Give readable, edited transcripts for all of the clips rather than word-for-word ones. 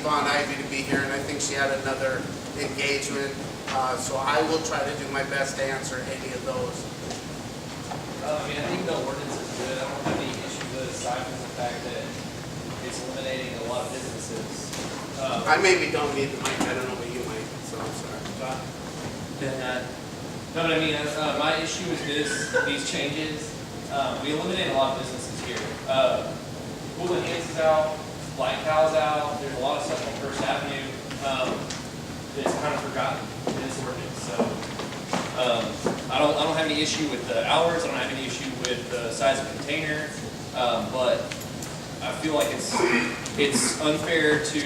want Ivy to be here, and I think she had another engagement. So I will try to do my best to answer any of those. I mean, I think the ordinance is good. I don't have any issues with it, aside from the fact that it's eliminating a lot of businesses. I maybe don't need the mic. I don't know what you might, so I'm sorry. No, but I mean, my issue with these changes, we eliminate a lot of businesses here. Cool and Hands is out, Black Cow's out. There's a lot of stuff on First Avenue that's kind of forgotten in this ordinance. So I don't have any issue with the hours. I don't have any issue with the size of container, but I feel like it's unfair to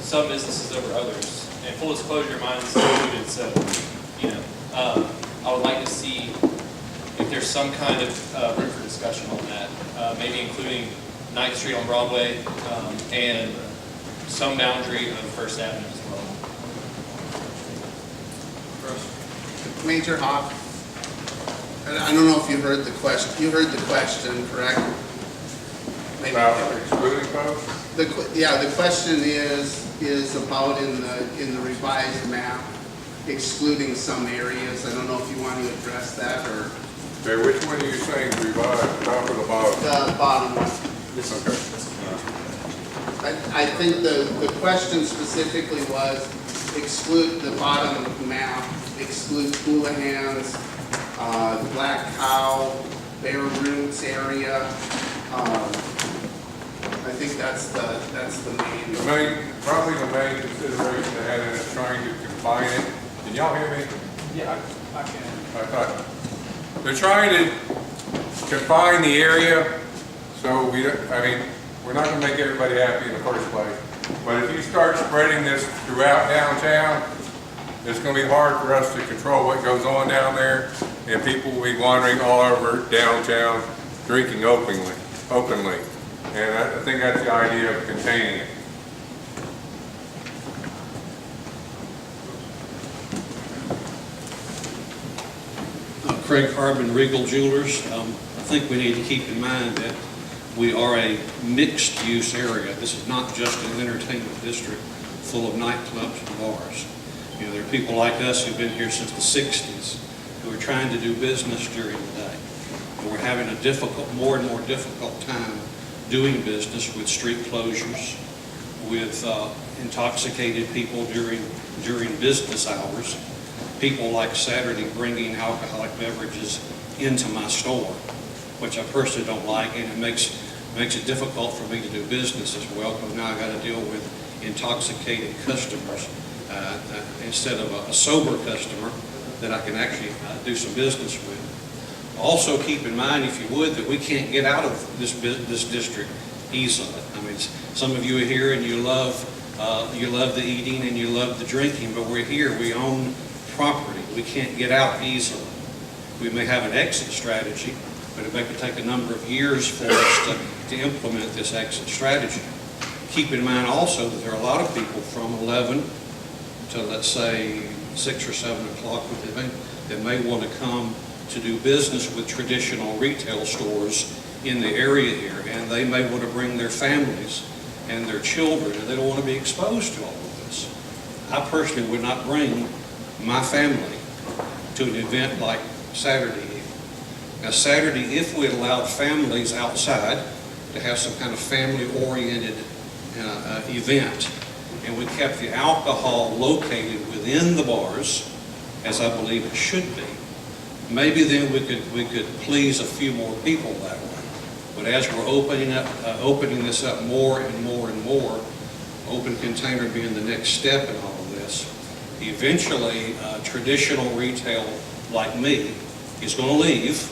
some businesses over others. And full disclosure, mine's included, so you know, I would like to see if there's some kind of room for discussion on that, maybe including 9th Street on Broadway and some boundary of First Avenue as well. Major Hoff, I don't know if you heard the question. You heard the question, correct? Maybe. About excluding folks? The question is about in the revised map, excluding some areas. I don't know if you want to address that or. Okay, which one are you saying revised, top or the bottom? The bottom one. Okay. I think the question specifically was exclude the bottom of the map, exclude Houlihan's, the Black Cow, Bear Roots area. I think that's the main. Probably the main consideration they had in it, trying to confine it. Can y'all hear me? Yeah, I can. I thought they're trying to confine the area, so we're not going to make everybody happy in the first place. But if you start spreading this throughout downtown, it's going to be hard for us to control what goes on down there, and people will be wandering all over downtown drinking openly. And I think that's the idea of containing it. Craig Harbin, Regal Jewelers. I think we need to keep in mind that we are a mixed-use area. This is not just an entertainment district full of nightclubs and bars. You know, there are people like us who've been here since the 60s who are trying to do business during the day. And we're having a more and more difficult time doing business with street closures, with intoxicated people during business hours, people like Saturday bringing alcoholic beverages into my store, which I personally don't like, and it makes it difficult for me to do business as well, because now I got to deal with intoxicated customers instead of a sober customer that I can actually do some business with. Also keep in mind, if you would, that we can't get out of this district easily. I mean, some of you are here and you love the eating and you love the drinking, but we're here, we own property. We can't get out easily. We may have an exit strategy, but it may take a number of years for us to implement this exit strategy. Keep in mind also that there are a lot of people from 11 to, let's say, 6 or 7 o'clock that may want to come to do business with traditional retail stores in the area here, and they may want to bring their families and their children, and they don't want to be exposed to all of this. I personally would not bring my family to an event like Saturday evening. Now Saturday, if we allowed families outside to have some kind of family-oriented event, and we kept the alcohol located within the bars, as I believe it should be, maybe then we could please a few more people that way. But as we're opening this up more and more and more, open container being the next step in all of this, eventually traditional retail like me is going to leave.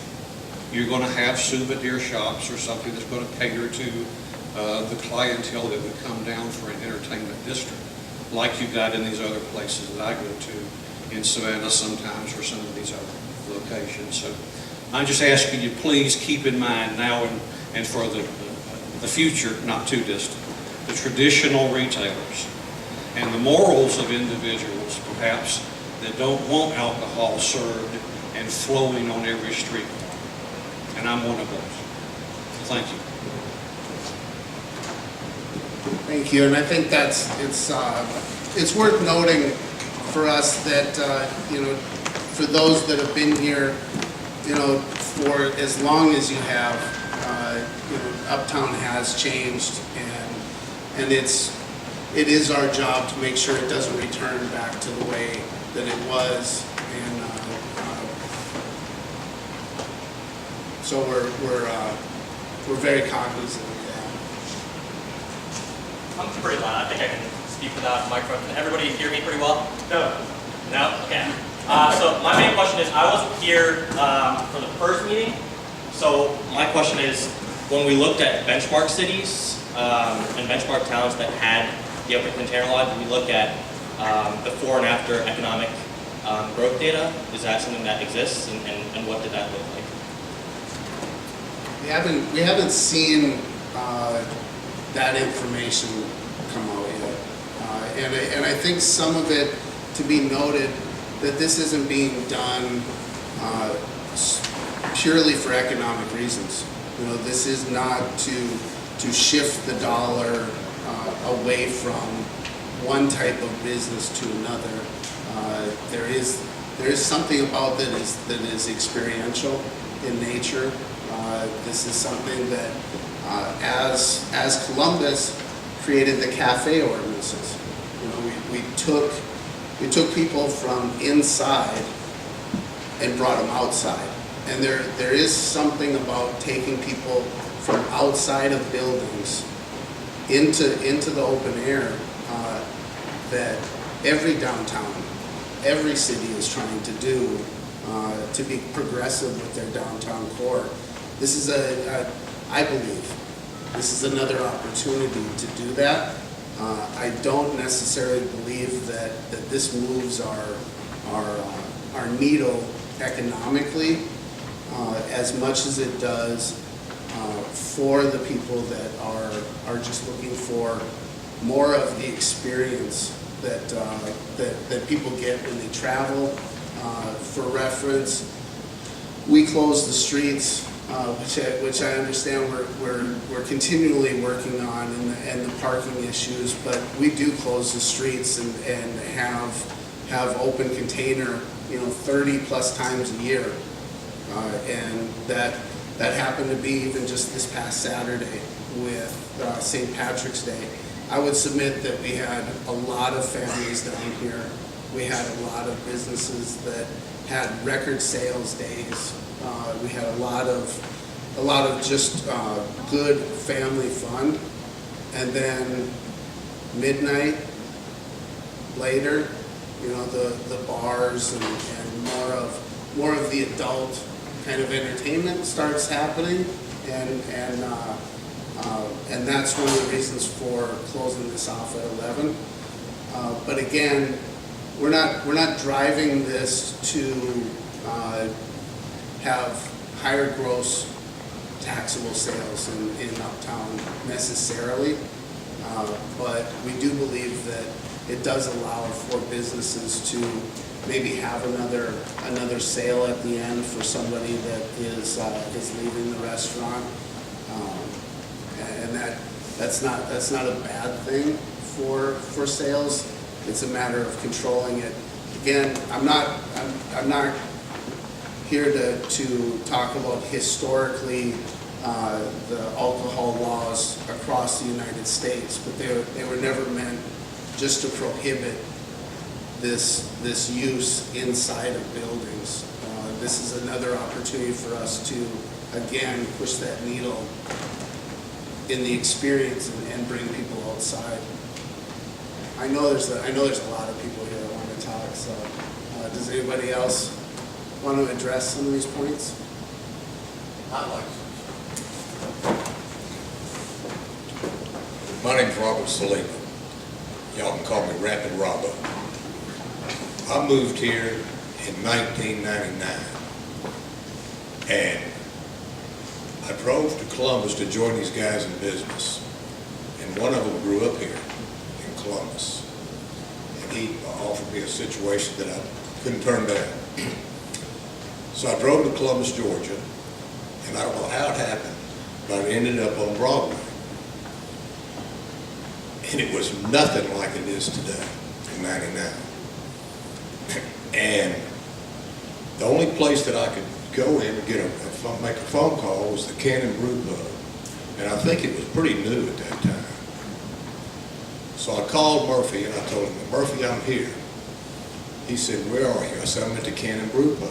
You're going to have souvenir shops or something that's going to cater to the clientele that would come down for an entertainment district, like you got in these other places that I go to in Savannah sometimes, or some of these other locations. So I'm just asking you, please keep in mind now and for the future, not too distant, the traditional retailers and the morals of individuals, perhaps, that don't want alcohol served and flowing on every street. And I'm one of those. Thank you. Thank you, and I think it's worth noting for us that, for those that have been here, for as long as you have, Uptown has changed, and it is our job to make sure it doesn't return back to the way that it was, and so we're very cognizant of I'm pretty loud. I think I can speak without a microphone. Can everybody hear me pretty well? No. No? Okay. So my main question is, I wasn't here for the first meeting. So my question is, when we looked at benchmark cities and benchmark towns that had the open container law, did we look at before and after economic growth data? Is that something that exists, and what did that look like? We haven't seen that information come out yet. And I think some of it, to be noted, that this isn't being done purely for economic reasons. This is not to shift the dollar away from one type of business to another. There is something about that is experiential in nature. This is something that, as Columbus created the cafe ordinances, we took people from inside and brought them outside. And there is something about taking people from outside of buildings into the open air that every downtown, every city is trying to do to be progressive with their downtown core. This is I believe, this is another opportunity to do that. I don't necessarily believe that this moves our needle economically as much as it does for the people that are just looking for more of the experience that people get when they travel. For reference, we close the streets, which I understand we're continually working on, and the parking issues, but we do close the streets and have open container 30 plus times a year, and that happened to be even just this past Saturday with St. Patrick's Day. I would submit that we had a lot of families down here. We had a lot of businesses that had record sales days. We had a lot of just good family fun, and then midnight later, the bars and more of the adult kind of entertainment starts happening, and that's one of the reasons for closing this off at 11. But again, we're not driving this to have higher gross taxable sales in Uptown necessarily, but we do believe that it does allow for businesses to maybe have another sale at the end for somebody that is leaving the restaurant, and that's not a bad thing for sales. It's a matter of controlling it. Again, I'm not here to talk about historically the alcohol laws across the United States, but they were never meant just to prohibit this use inside of buildings. This is another opportunity for us to again push that needle in the experience and bring people outside. I know there's a lot of people here that want to talk. So, does anybody else want to address some of these points? I'd like to. My name's Robert Salima. Y'all can call me Rapid Robbo. I moved here in 1999, and I drove to Columbus to join these guys in business, and one of them grew up here in Columbus, and he offered me a situation that I couldn't turn down. So I drove to Columbus, Georgia, and I don't know how it happened, but I ended up on Broadway. And it was nothing like it is today in '99. And the only place that I could go in and make a phone call was the Cannon Brew Pub. And I think it was pretty new at that time. So I called Murphy and I told him, Murphy, I'm here. He said, where are you? I said, I'm at the Cannon Brew Pub.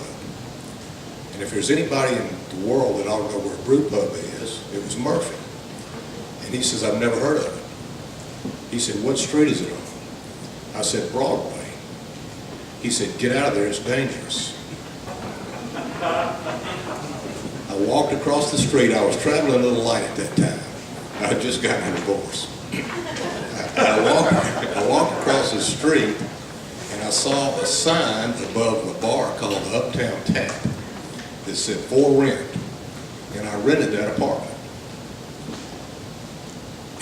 And if there's anybody in the world that ought to know where a brew pub is, it was Murphy. And he says, I've never heard of it. He said, what street is it on? I said, Broadway. He said, get out of there, it's dangerous. I walked across the street. I was traveling a little light at that time. I had just gotten a divorce. I walked across the street and I saw a sign above the bar called the Uptown Tap that said for rent. And I rented that apartment.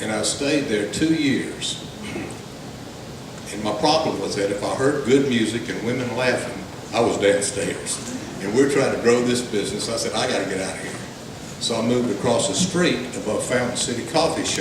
And I stayed there 2 years. And my problem was that if I heard good music and women laughing, I was downstairs. And we're trying to grow this business. I said, I got to get out of here. So I moved across the street above Fountain City Coffee Shop.